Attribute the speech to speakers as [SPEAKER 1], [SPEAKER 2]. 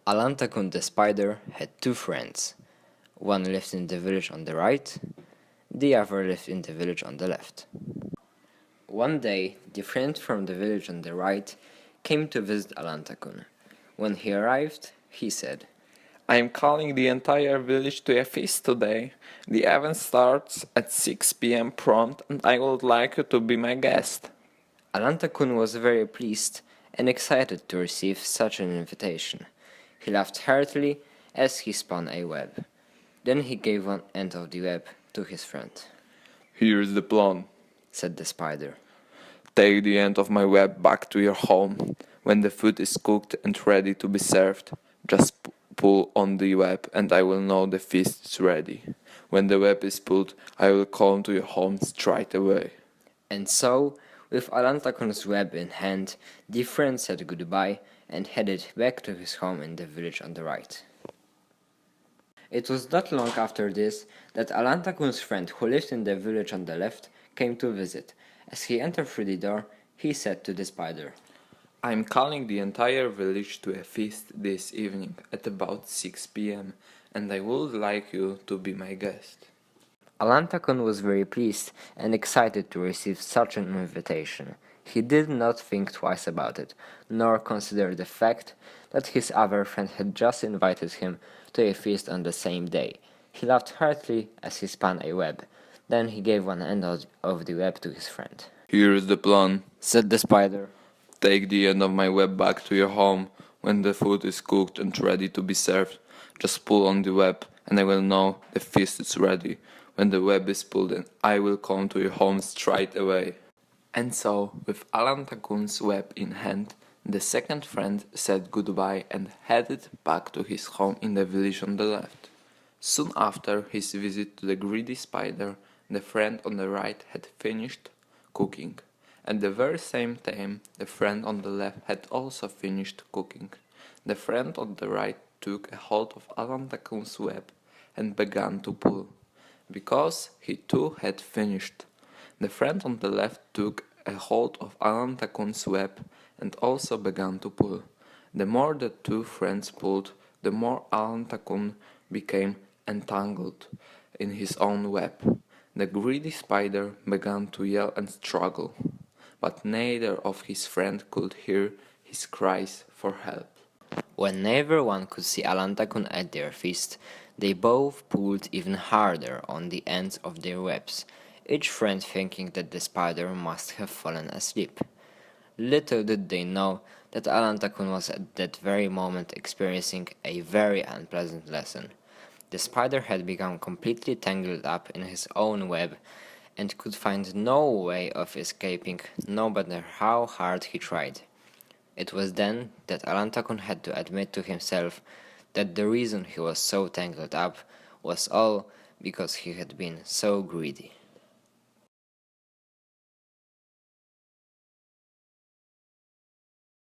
[SPEAKER 1] Alantakun the spider had two friends. One lived in the village on the right, the other lived in the village on the left. One day, the friend from the village on the right came to visit Alantakun. When he arrived, he said,
[SPEAKER 2] I am calling the entire village to a feast today. The event starts at 6 p.m. prompt and I would like you to be my guest.
[SPEAKER 1] Alantakun was very pleased and excited to receive such an invitation. He laughed heartily as he spun a web. Then he gave one end of the web to his friend.
[SPEAKER 2] Here's the plan,
[SPEAKER 1] said the spider.
[SPEAKER 2] Take the end of my web back to your home. When the food is cooked and ready to be served, just pull on the web and I will know the feast is ready. When the web is pulled, I will come to your home straight away.
[SPEAKER 1] And so, with Alantakun's web in hand, the friend said goodbye and headed back to his home in the village on the right. It was not long after this that Alantakun's friend who lived in the village on the left came to visit. As he entered through the door, he said to the spider,
[SPEAKER 2] I am calling the entire village to a feast this evening at about 6 p.m. and I would like you to be my guest.
[SPEAKER 1] Alantakun was very pleased and excited to receive such an invitation. He did not think twice about it, nor consider the fact that his other friend had just invited him to a feast on the same day. He laughed heartily as he spun a web. Then he gave one end of the web to his friend.
[SPEAKER 2] Here's the plan,
[SPEAKER 1] said the spider.
[SPEAKER 2] Take the end of my web back to your home. When the food is cooked and ready to be served, just pull on the web and I will know the feast is ready. When the web is pulled, I will come to your home straight away. And so, with Alantakun's web in hand, the second friend said goodbye and headed back to his home in the village on the left. Soon after his visit to the greedy spider, the friend on the right had finished cooking. At the very same time, the friend on the left had also finished cooking. The friend on the right took a hold of Alantakun's web and began to pull. Because he too had finished, the friend on the left took a hold of Alantakun's web and also began to pull. The more the two friends pulled, the more Alantakun became entangled in his own web. The greedy spider began to yell and struggle, but neither of his friends could hear his cries for help.
[SPEAKER 1] When neither one could see Alantakun at their feast, they both pulled even harder on the ends of their webs, each friend thinking that the spider must have fallen asleep. Little did they know that Alantakun was at that very moment experiencing a very unpleasant lesson. The spider had become completely tangled up in his own web and could find no way of escaping, no matter how hard he tried. It was then that Alantakun had to admit to himself that the reason he was so tangled up was all because he had been so greedy.